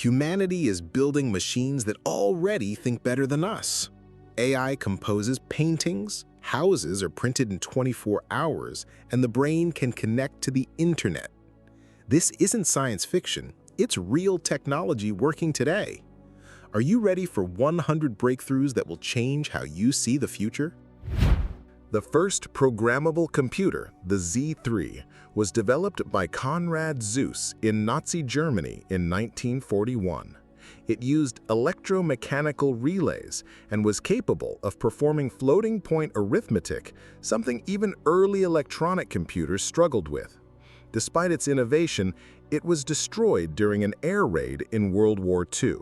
Humanity is building machines that already think better than us. AI composes paintings, houses are printed in 24 hours, and the brain can connect to the internet. This isn't science fiction, it's real technology working today. Are you ready for 100 breakthroughs that will change how you see the future? The first programmable computer, the Z3, was developed by Konrad Zuse in Nazi Germany in 1941. It used electromechanical relays and was capable of performing floating-point arithmetic, something even early electronic computers struggled with. Despite its innovation, it was destroyed during an air raid in World War II.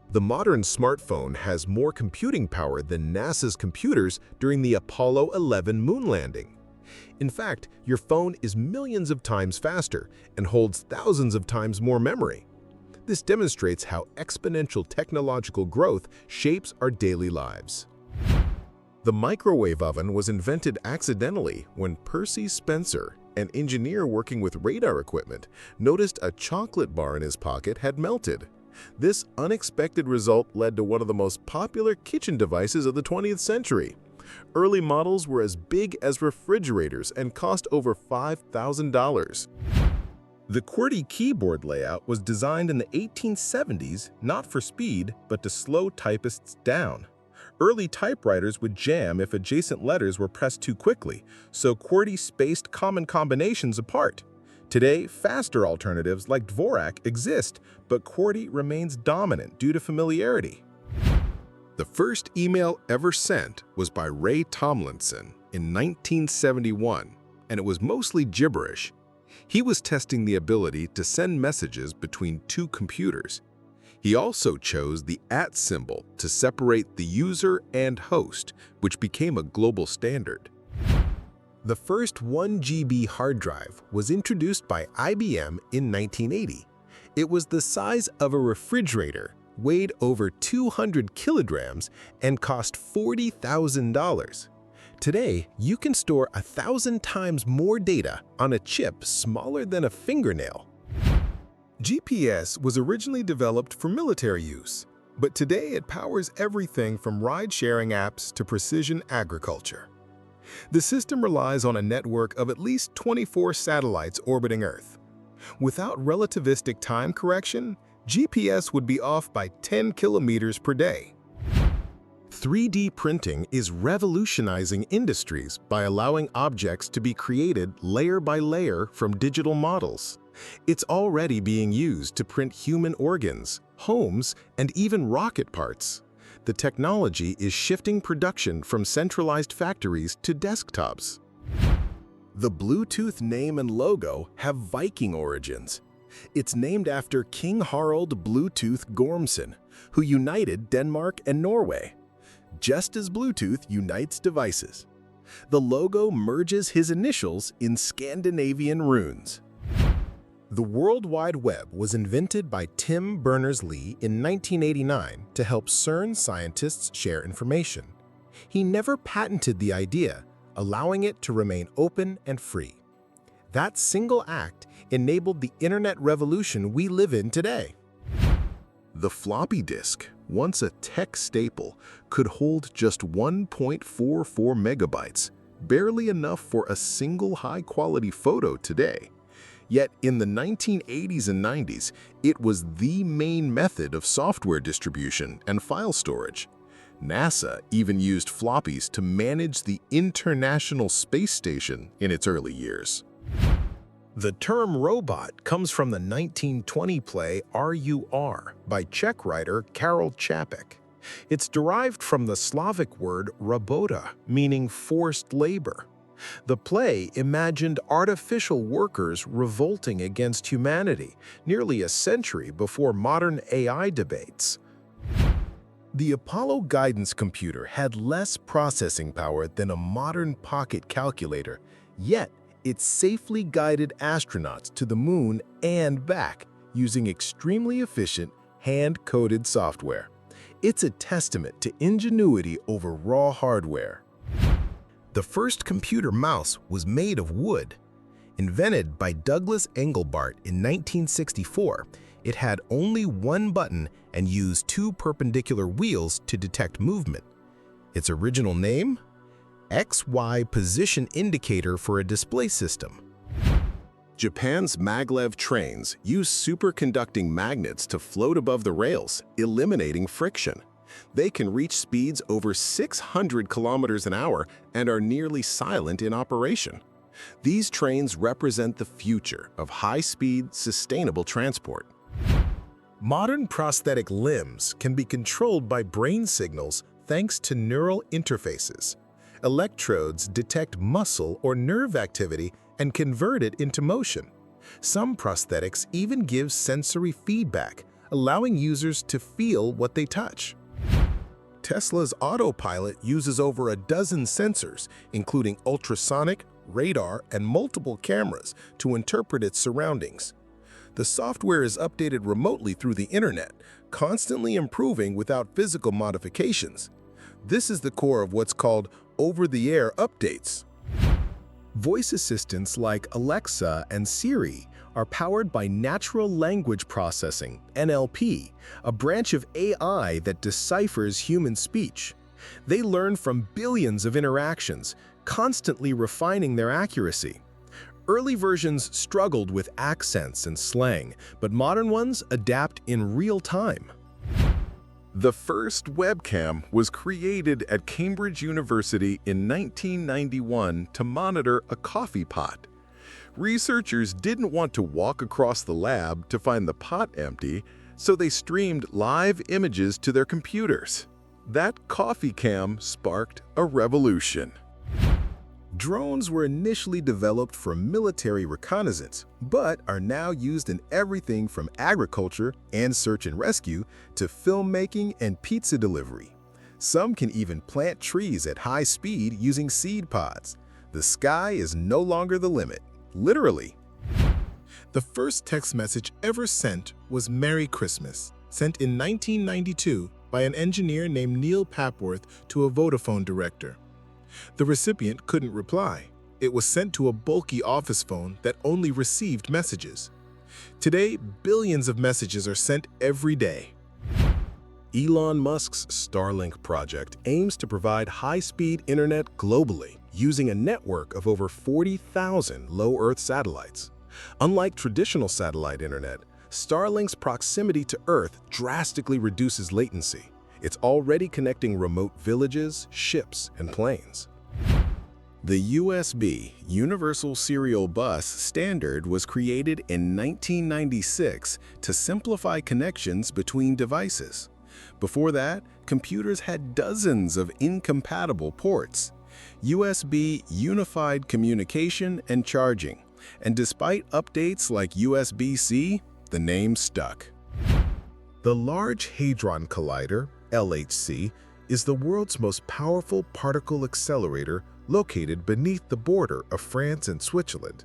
The modern smartphone has more computing power than NASA's computers during the Apollo 11 moon landing. In fact, your phone is millions of times faster and holds thousands of times more memory. This demonstrates how exponential technological growth shapes our daily lives. The microwave oven was invented accidentally when Percy Spencer, an engineer working with radar equipment, noticed a chocolate bar in his pocket had melted. This unexpected result led to one of the most popular kitchen devices of the 20th century. Early models were as big as refrigerators and cost over $5,000. The QWERTY keyboard layout was designed in the 1870s not for speed, but to slow typists down. Early typewriters would jam if adjacent letters were pressed too quickly, so QWERTY spaced common combinations apart. Today, faster alternatives like Dvorak exist, but QWERTY remains dominant due to familiarity. The first email ever sent was by Ray Tomlinson in 1971, and it was mostly gibberish. He was testing the ability to send messages between two computers. He also chose the @ symbol to separate the user and host, which became a global standard. The first 1 GB hard drive was introduced by IBM in 1980. It was the size of a refrigerator, weighed over 200 kilograms, and cost $40,000. Today, you can store 1,000 times more data on a chip smaller than a fingernail. GPS was originally developed for military use, but today it powers everything from ride-sharing apps to precision agriculture. The system relies on a network of at least 24 satellites orbiting Earth. Without relativistic time correction, GPS would be off by 10 kilometers per day. 3D printing is revolutionizing industries by allowing objects to be created layer by layer from digital models. It's already being used to print human organs, homes, and even rocket parts. The technology is shifting production from centralized factories to desktops. The Bluetooth name and logo have Viking origins. It's named after King Harald Bluetooth Gormson, who united Denmark and Norway, just as Bluetooth unites devices. The logo merges his initials in Scandinavian runes. The World Wide Web was invented by Tim Berners-Lee in 1989 to help CERN scientists share information. He never patented the idea, allowing it to remain open and free. That single act enabled the internet revolution we live in today. The floppy disk, once a tech staple, could hold just 1.44 megabytes, barely enough for a single high-quality photo today. Yet in the 1980s and 90s, it was the main method of software distribution and file storage. NASA even used floppies to manage the International Space Station in its early years. The term robot comes from the 1920 play RUR by Czech writer Karel Čapek. It's derived from the Slavic word robota, meaning forced labor. The play imagined artificial workers revolting against humanity nearly a century before modern AI debates. The Apollo guidance computer had less processing power than a modern pocket calculator, yet it safely guided astronauts to the moon and back using extremely efficient, hand-coded software. It's a testament to ingenuity over raw hardware. The first computer mouse was made of wood. Invented by Douglas Engelbart in 1964, It had only one button and used two perpendicular wheels to detect movement. Its original name? XY Position Indicator for a Display System. Japan's maglev trains use superconducting magnets to float above the rails, eliminating friction. They can reach speeds over 600 kilometers an hour and are nearly silent in operation. These trains represent the future of high-speed, sustainable transport. Modern prosthetic limbs can be controlled by brain signals thanks to neural interfaces. Electrodes detect muscle or nerve activity and convert it into motion. Some prosthetics even give sensory feedback, allowing users to feel what they touch. Tesla's autopilot uses over a dozen sensors, including ultrasonic, radar, and multiple cameras to interpret its surroundings. The software is updated remotely through the internet, constantly improving without physical modifications. This is the core of what's called over-the-air updates. Voice assistants like Alexa and Siri are powered by natural language processing, NLP, a branch of AI that deciphers human speech. They learn from billions of interactions, constantly refining their accuracy. Early versions struggled with accents and slang, but modern ones adapt in real time. The first webcam was created at Cambridge University in 1991 to monitor a coffee pot. Researchers didn't want to walk across the lab to find the pot empty, so they streamed live images to their computers. That coffee cam sparked a revolution. Drones were initially developed for military reconnaissance, but are now used in everything from agriculture and search and rescue to filmmaking and pizza delivery. Some can even plant trees at high speed using seed pods. The sky is no longer the limit, literally. The first text message ever sent was Merry Christmas, sent in 1992 by an engineer named Neil Papworth to a Vodafone director. The recipient couldn't reply. It was sent to a bulky office phone that only received messages. Today, billions of messages are sent every day. Elon Musk's Starlink project aims to provide high-speed internet globally using a network of over 40,000 low Earth satellites. Unlike traditional satellite internet, Starlink's proximity to Earth drastically reduces latency. It's already connecting remote villages, ships, and planes. The USB, Universal Serial Bus standard was created in 1996 to simplify connections between devices. Before that, computers had dozens of incompatible ports. USB unified communication and charging, and despite updates like USB-C, the name stuck. The Large Hadron Collider, LHC, is the world's most powerful particle accelerator located beneath the border of France and Switzerland.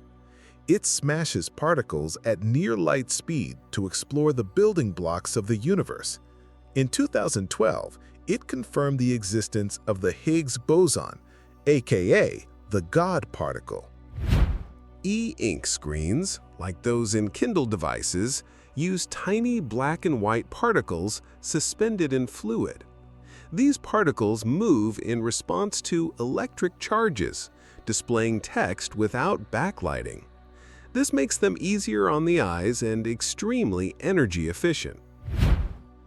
It smashes particles at near-light speed to explore the building blocks of the universe. In 2012, it confirmed the existence of the Higgs boson, aka the God particle. E-ink screens, like those in Kindle devices, use tiny black and white particles suspended in fluid. These particles move in response to electric charges, displaying text without backlighting. This makes them easier on the eyes and extremely energy efficient.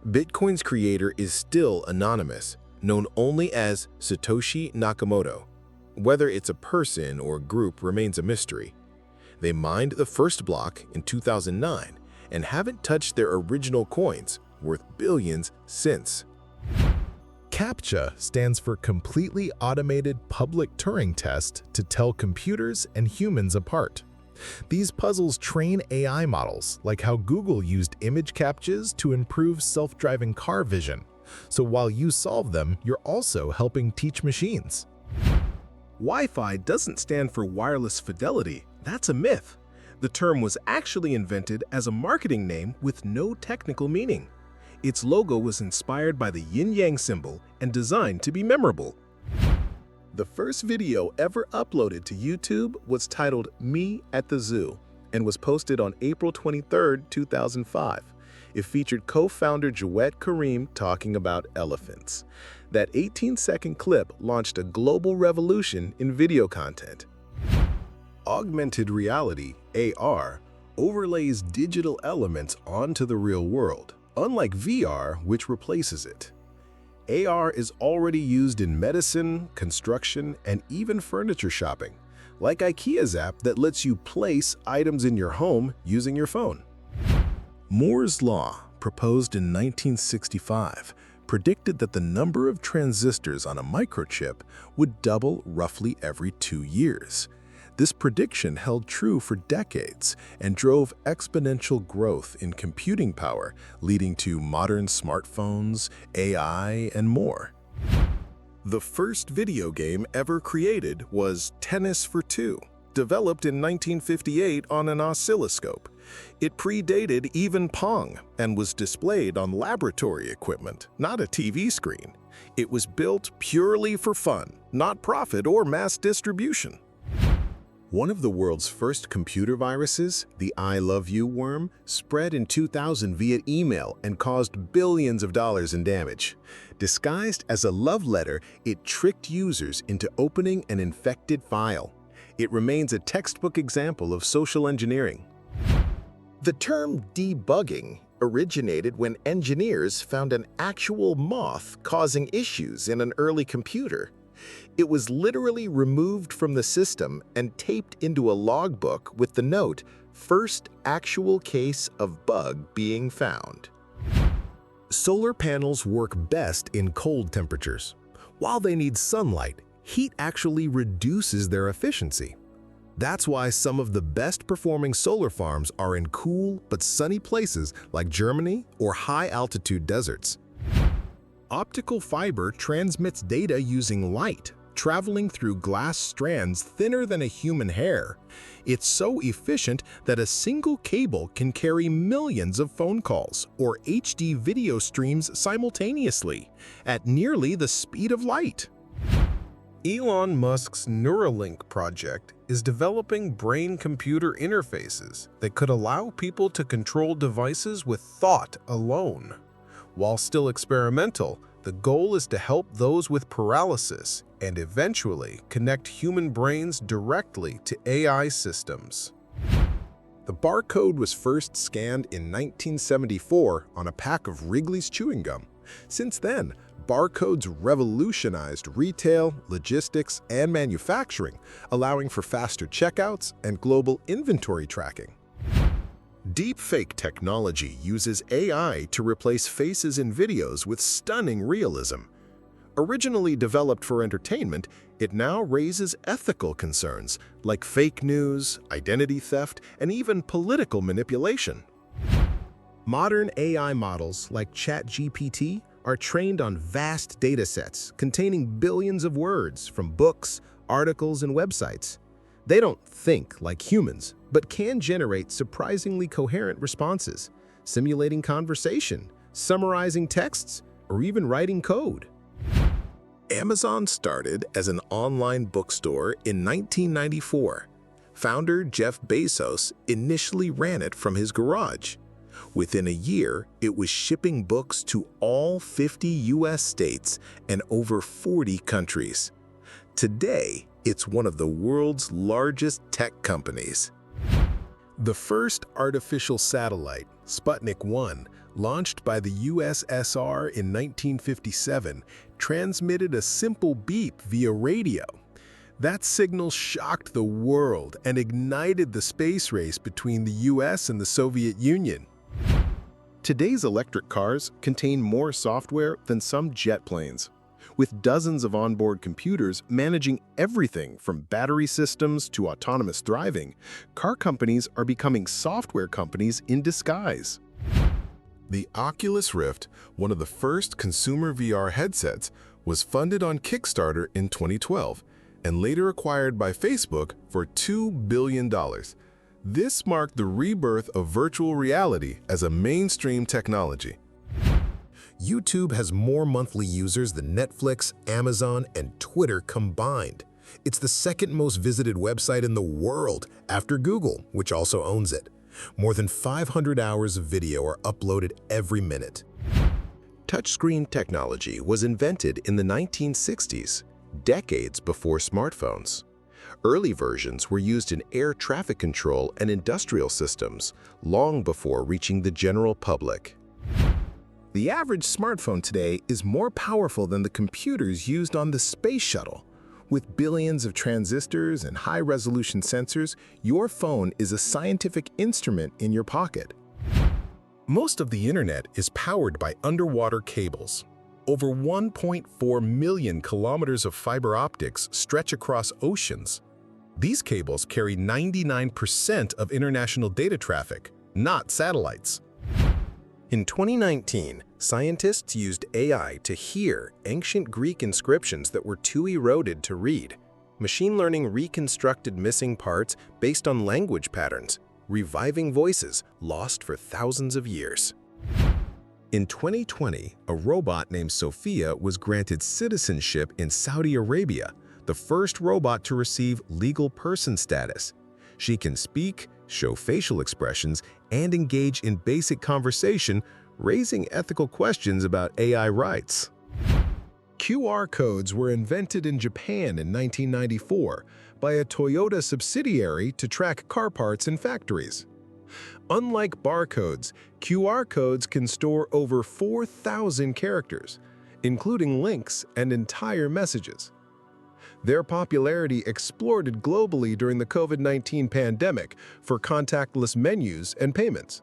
Bitcoin's creator is still anonymous, known only as Satoshi Nakamoto. Whether it's a person or group remains a mystery. They mined the first block in 2009 and haven't touched their original coins, worth billions since. CAPTCHA stands for Completely Automated Public Turing Test to tell computers and humans apart. These puzzles train AI models, like how Google used image captchas to improve self-driving car vision. So while you solve them, you're also helping teach machines. Wi-Fi doesn't stand for wireless fidelity. That's a myth. The term was actually invented as a marketing name with no technical meaning. Its logo was inspired by the yin-yang symbol and designed to be memorable. The first video ever uploaded to YouTube was titled Me at the Zoo and was posted on April 23, 2005. It featured co-founder Jawed Karim talking about elephants. That 18-second clip launched a global revolution in video content. Augmented reality, AR, overlays digital elements onto the real world, unlike VR, which replaces it. AR is already used in medicine, construction, and even furniture shopping, like IKEA's app that lets you place items in your home using your phone. Moore's Law, proposed in 1965, predicted that the number of transistors on a microchip would double roughly every 2 years. This prediction held true for decades and drove exponential growth in computing power, leading to modern smartphones, AI, and more. The first video game ever created was Tennis for Two, developed in 1958 on an oscilloscope. It predated even Pong and was displayed on laboratory equipment, not a TV screen. It was built purely for fun, not profit or mass distribution. One of the world's first computer viruses, the I Love You worm, spread in 2000 via email and caused billions of dollars in damage. Disguised as a love letter, it tricked users into opening an infected file. It remains a textbook example of social engineering. The term debugging originated when engineers found an actual moth causing issues in an early computer. It was literally removed from the system and taped into a logbook with the note, "First actual case of bug being found." Solar panels work best in cold temperatures. While they need sunlight, heat actually reduces their efficiency. That's why some of the best performing solar farms are in cool but sunny places like Germany or high-altitude deserts. Optical fiber transmits data using light, traveling through glass strands thinner than a human hair. It's so efficient that a single cable can carry millions of phone calls or HD video streams simultaneously, at nearly the speed of light. Elon Musk's Neuralink project is developing brain-computer interfaces that could allow people to control devices with thought alone. While still experimental, the goal is to help those with paralysis and eventually connect human brains directly to AI systems. The barcode was first scanned in 1974 on a pack of Wrigley's chewing gum. Since then, barcodes revolutionized retail, logistics, and manufacturing, allowing for faster checkouts and global inventory tracking. Deepfake technology uses AI to replace faces in videos with stunning realism. Originally developed for entertainment, it now raises ethical concerns like fake news, identity theft, and even political manipulation. Modern AI models like ChatGPT are trained on vast datasets containing billions of words from books, articles, and websites. They don't think like humans, but can generate surprisingly coherent responses, simulating conversation, summarizing texts, or even writing code. Amazon started as an online bookstore in 1994. Founder Jeff Bezos initially ran it from his garage. Within a year, it was shipping books to all 50 U.S. states and over 40 countries. Today, it's one of the world's largest tech companies. The first artificial satellite, Sputnik 1, launched by the USSR in 1957, transmitted a simple beep via radio. That signal shocked the world and ignited the space race between the US and the Soviet Union. Today's electric cars contain more software than some jet planes. With dozens of onboard computers managing everything from battery systems to autonomous driving, car companies are becoming software companies in disguise. The Oculus Rift, one of the first consumer VR headsets, was funded on Kickstarter in 2012 and later acquired by Facebook for $2 billion. This marked the rebirth of virtual reality as a mainstream technology. YouTube has more monthly users than Netflix, Amazon, and Twitter combined. It's the second most visited website in the world after Google, which also owns it. More than 500 hours of video are uploaded every minute. Touchscreen technology was invented in the 1960s, decades before smartphones. Early versions were used in air traffic control and industrial systems, long before reaching the general public. The average smartphone today is more powerful than the computers used on the space shuttle. With billions of transistors and high-resolution sensors, your phone is a scientific instrument in your pocket. Most of the internet is powered by underwater cables. Over 1.4 million kilometers of fiber optics stretch across oceans. These cables carry 99% of international data traffic, not satellites. In 2019, scientists used AI to hear ancient Greek inscriptions that were too eroded to read. Machine learning reconstructed missing parts based on language patterns, reviving voices lost for thousands of years. In 2020, a robot named Sophia was granted citizenship in Saudi Arabia, the first robot to receive legal person status. She can speak, show facial expressions, and engage in basic conversation, raising ethical questions about AI rights. QR codes were invented in Japan in 1994 by a Toyota subsidiary to track car parts in factories. Unlike barcodes, QR codes can store over 4,000 characters, including links and entire messages. Their popularity exploded globally during the COVID-19 pandemic for contactless menus and payments.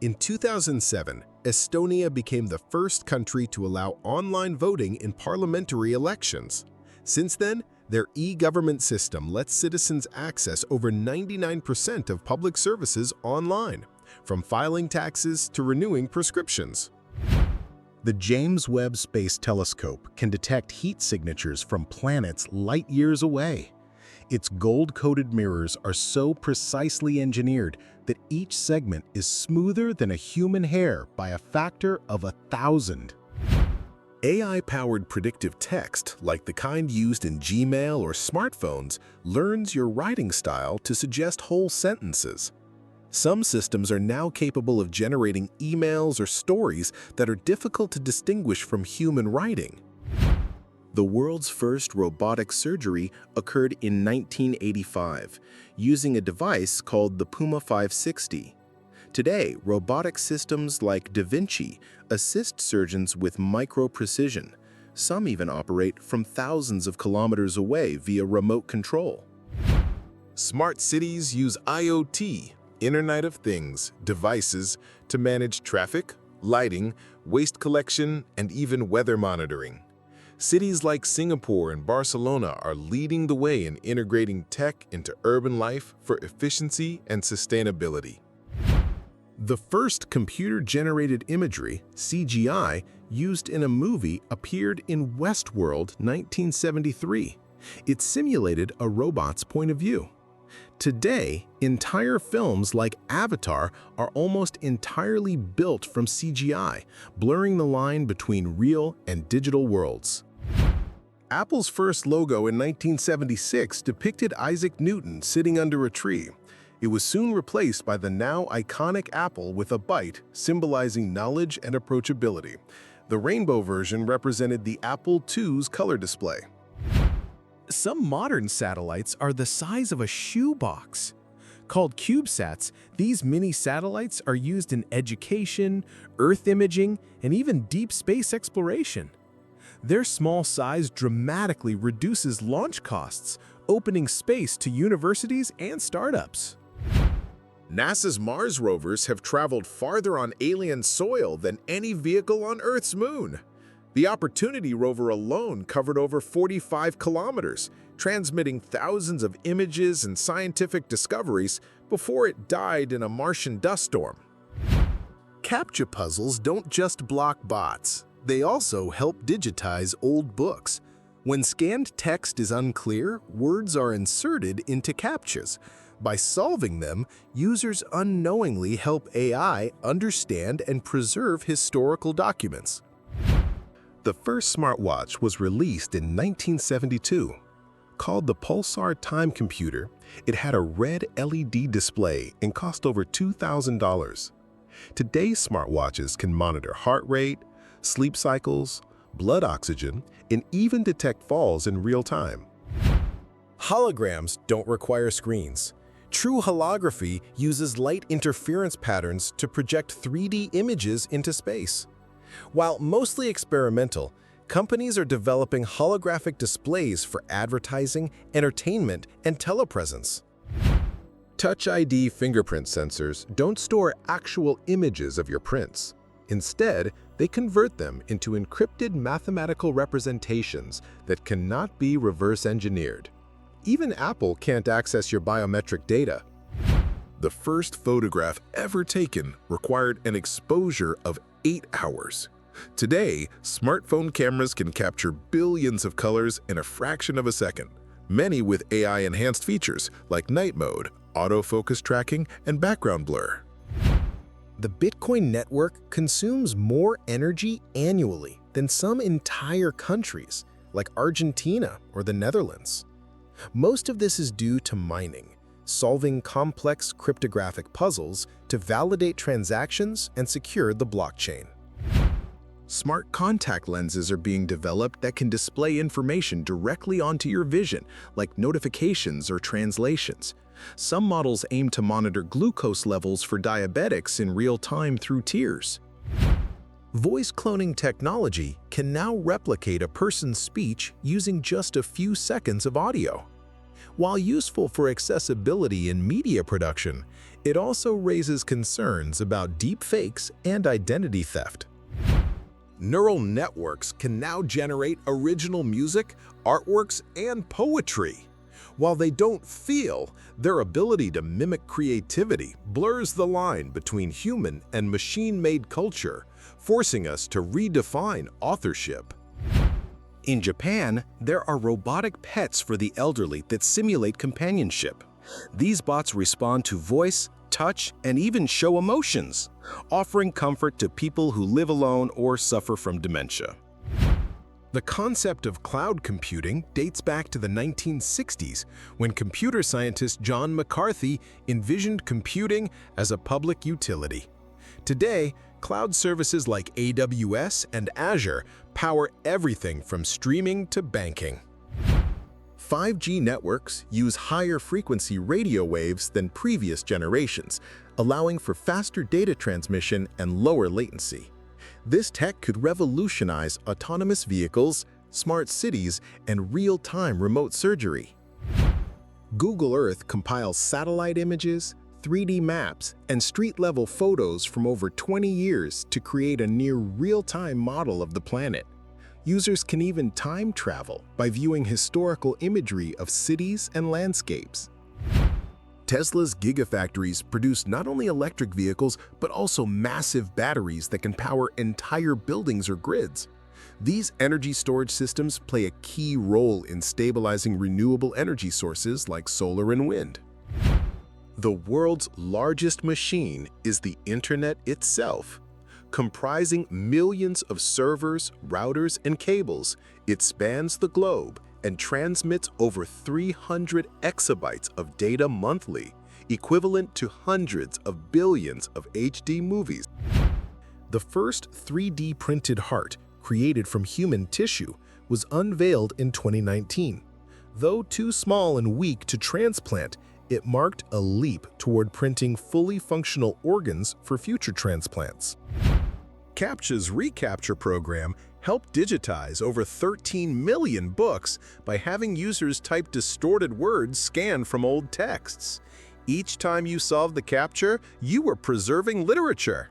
In 2007, Estonia became the first country to allow online voting in parliamentary elections. Since then, their e-government system lets citizens access over 99% of public services online, from filing taxes to renewing prescriptions. The James Webb Space Telescope can detect heat signatures from planets light years away. Its gold-coated mirrors are so precisely engineered that each segment is smoother than a human hair by a factor of 1,000. AI-powered predictive text, like the kind used in Gmail or smartphones, learns your writing style to suggest whole sentences. Some systems are now capable of generating emails or stories that are difficult to distinguish from human writing. The world's first robotic surgery occurred in 1985, using a device called the Puma 560. Today, robotic systems like Da Vinci assist surgeons with micro-precision. Some even operate from thousands of kilometers away via remote control. Smart cities use IoT, Internet of Things, devices to manage traffic, lighting, waste collection, and even weather monitoring. Cities like Singapore and Barcelona are leading the way in integrating tech into urban life for efficiency and sustainability. The first computer-generated imagery, CGI, used in a movie appeared in Westworld 1973. It simulated a robot's point of view. Today, entire films like Avatar are almost entirely built from CGI, blurring the line between real and digital worlds. Apple's first logo in 1976 depicted Isaac Newton sitting under a tree. It was soon replaced by the now iconic apple with a bite, symbolizing knowledge and approachability. The rainbow version represented the Apple II's color display. Some modern satellites are the size of a shoebox. Called CubeSats, these mini satellites are used in education, Earth imaging, and even deep space exploration. Their small size dramatically reduces launch costs, opening space to universities and startups. NASA's Mars rovers have traveled farther on alien soil than any vehicle on Earth's moon. The Opportunity rover alone covered over 45 kilometers, transmitting thousands of images and scientific discoveries before it died in a Martian dust storm. CAPTCHA puzzles don't just block bots, they also help digitize old books. When scanned text is unclear, words are inserted into CAPTCHAs. By solving them, users unknowingly help AI understand and preserve historical documents. The first smartwatch was released in 1972. called the Pulsar Time Computer. It had a red LED display and cost over $2,000. Today's smartwatches can monitor heart rate, sleep cycles, blood oxygen, and even detect falls in real time. Holograms don't require screens. True holography uses light interference patterns to project 3D images into space. While mostly experimental, companies are developing holographic displays for advertising, entertainment, and telepresence. Touch ID fingerprint sensors don't store actual images of your prints. Instead, they convert them into encrypted mathematical representations that cannot be reverse engineered. Even Apple can't access your biometric data. The first photograph ever taken required an exposure of 8 hours. Today, smartphone cameras can capture billions of colors in a fraction of a second, many with AI-enhanced features like night mode, autofocus tracking, and background blur. The Bitcoin network consumes more energy annually than some entire countries, like Argentina or the Netherlands. Most of this is due to mining, solving complex cryptographic puzzles to validate transactions and secure the blockchain. Smart contact lenses are being developed that can display information directly onto your vision, like notifications or translations. Some models aim to monitor glucose levels for diabetics in real time through tears. Voice cloning technology can now replicate a person's speech using just a few seconds of audio. While useful for accessibility in media production, it also raises concerns about deepfakes and identity theft. Neural networks can now generate original music, artworks, and poetry. While they don't feel, their ability to mimic creativity blurs the line between human and machine-made culture, forcing us to redefine authorship. In Japan, there are robotic pets for the elderly that simulate companionship. These bots respond to voice, touch, and even show emotions, offering comfort to people who live alone or suffer from dementia. The concept of cloud computing dates back to the 1960s, when computer scientist John McCarthy envisioned computing as a public utility. Today, cloud services like AWS and Azure power everything from streaming to banking. 5G networks use higher frequency radio waves than previous generations, allowing for faster data transmission and lower latency. This tech could revolutionize autonomous vehicles, smart cities, and real-time remote surgery. Google Earth compiles satellite images, 3D maps, and street-level photos from over 20 years to create a near real-time model of the planet. Users can even time travel by viewing historical imagery of cities and landscapes. Tesla's gigafactories produce not only electric vehicles, but also massive batteries that can power entire buildings or grids. These energy storage systems play a key role in stabilizing renewable energy sources like solar and wind. The world's largest machine is the Internet itself. Comprising millions of servers, routers, and cables, it spans the globe and transmits over 300 exabytes of data monthly, equivalent to hundreds of billions of HD movies. The first 3D printed heart, created from human tissue, was unveiled in 2019. Though too small and weak to transplant, it marked a leap toward printing fully functional organs for future transplants. CAPTCHA's reCAPTCHA program helped digitize over 13 million books by having users type distorted words scanned from old texts. Each time you solved the CAPTCHA, you were preserving literature.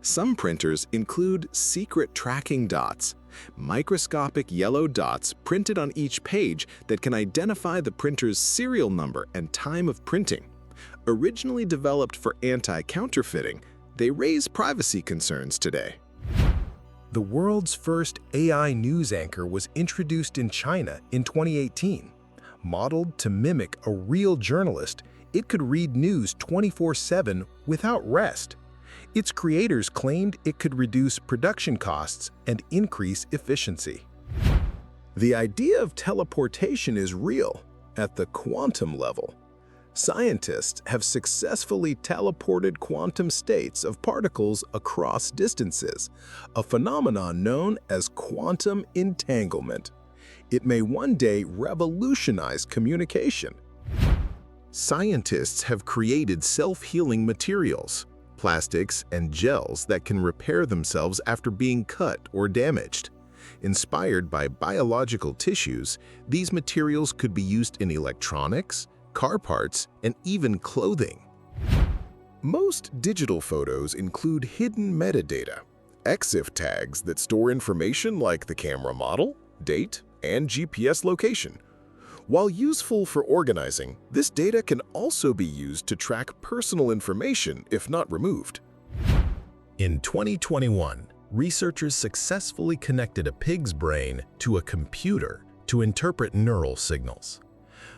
Some printers include secret tracking dots, microscopic yellow dots printed on each page that can identify the printer's serial number and time of printing. Originally developed for anti-counterfeiting, they raise privacy concerns today. The world's first AI news anchor was introduced in China in 2018. Modeled to mimic a real journalist, it could read news 24/7 without rest. Its creators claimed it could reduce production costs and increase efficiency. The idea of teleportation is real at the quantum level. Scientists have successfully teleported quantum states of particles across distances, a phenomenon known as quantum entanglement. It may one day revolutionize communication. Scientists have created self-healing materials, plastics and gels that can repair themselves after being cut or damaged. Inspired by biological tissues, these materials could be used in electronics, car parts, and even clothing. Most digital photos include hidden metadata, EXIF tags that store information like the camera model, date, and GPS location. While useful for organizing, this data can also be used to track personal information if not removed. In 2021, researchers successfully connected a pig's brain to a computer to interpret neural signals.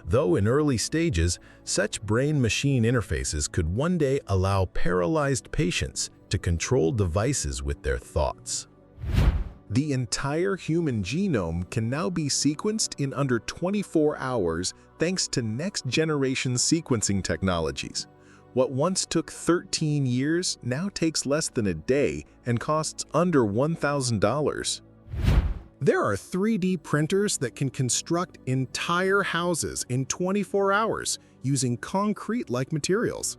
Though in early stages, such brain-machine interfaces could one day allow paralyzed patients to control devices with their thoughts. The entire human genome can now be sequenced in under 24 hours thanks to next-generation sequencing technologies. What once took 13 years now takes less than a day and costs under $1,000. There are 3D printers that can construct entire houses in 24 hours using concrete-like materials.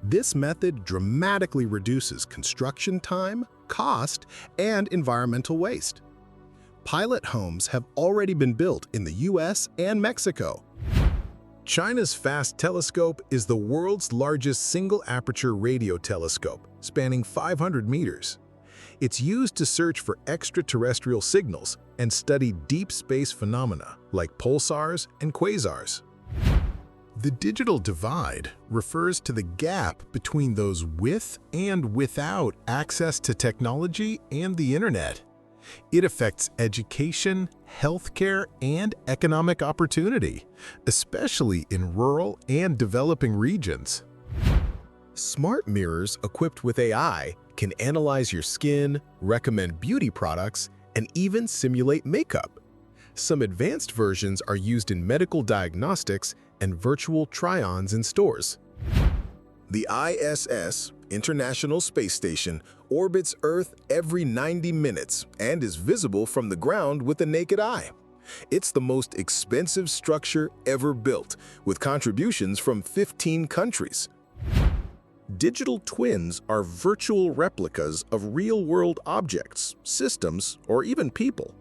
This method dramatically reduces construction time, cost, and environmental waste. Pilot homes have already been built in the US and Mexico. China's FAST telescope is the world's largest single-aperture radio telescope, spanning 500 meters. It's used to search for extraterrestrial signals and study deep space phenomena like pulsars and quasars. The digital divide refers to the gap between those with and without access to technology and the internet. It affects education, healthcare, and economic opportunity, especially in rural and developing regions. Smart mirrors equipped with AI can analyze your skin, recommend beauty products, and even simulate makeup. Some advanced versions are used in medical diagnostics and virtual try-ons in stores. The ISS, International Space Station, orbits Earth every 90 minutes and is visible from the ground with the naked eye. It's the most expensive structure ever built, with contributions from 15 countries. Digital twins are virtual replicas of real-world objects, systems, or even people.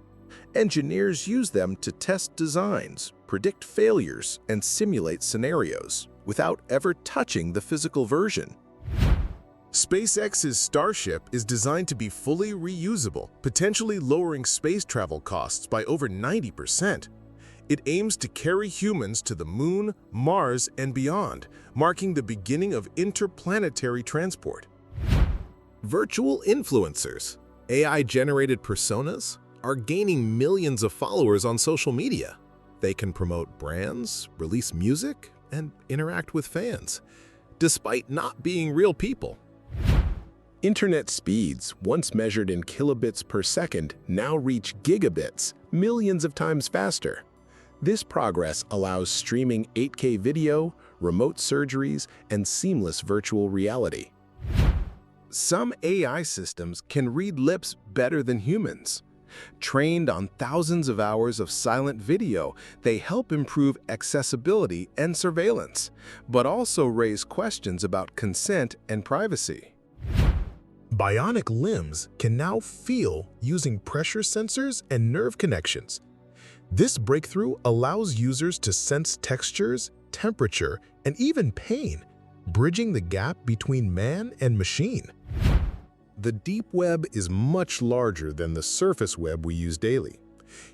Engineers use them to test designs, predict failures, and simulate scenarios without ever touching the physical version. SpaceX's Starship is designed to be fully reusable, potentially lowering space travel costs by over 90%. It aims to carry humans to the Moon, Mars, and beyond, marking the beginning of interplanetary transport. Virtual influencers, AI-generated personas, are gaining millions of followers on social media. They can promote brands, release music, and interact with fans, despite not being real people. Internet speeds, once measured in kilobits per second, now reach gigabits, millions of times faster. This progress allows streaming 8K video, remote surgeries, and seamless virtual reality. Some AI systems can read lips better than humans. Trained on thousands of hours of silent video, they help improve accessibility and surveillance, but also raise questions about consent and privacy. Bionic limbs can now feel using pressure sensors and nerve connections. This breakthrough allows users to sense textures, temperature, and even pain, bridging the gap between man and machine. The deep web is much larger than the surface web we use daily.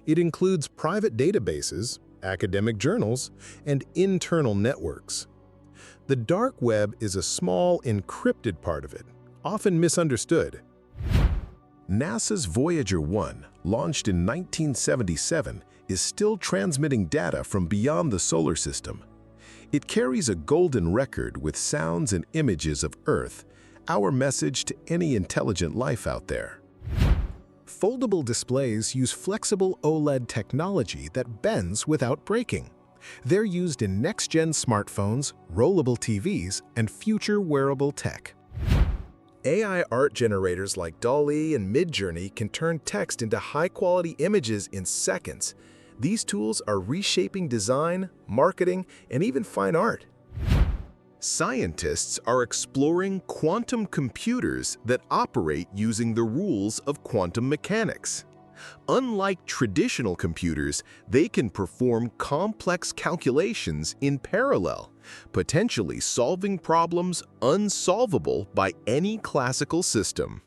It includes private databases, academic journals, and internal networks. The dark web is a small, encrypted part of it, often misunderstood. NASA's Voyager 1, launched in 1977, is still transmitting data from beyond the solar system. It carries a golden record with sounds and images of Earth, our message to any intelligent life out there. Foldable displays use flexible OLED technology that bends without breaking. They're used in next-gen smartphones, rollable TVs, and future wearable tech. AI art generators like DALL-E and Midjourney can turn text into high-quality images in seconds. These tools are reshaping design, marketing, and even fine art. Scientists are exploring quantum computers that operate using the rules of quantum mechanics. Unlike traditional computers, they can perform complex calculations in parallel, potentially solving problems unsolvable by any classical system.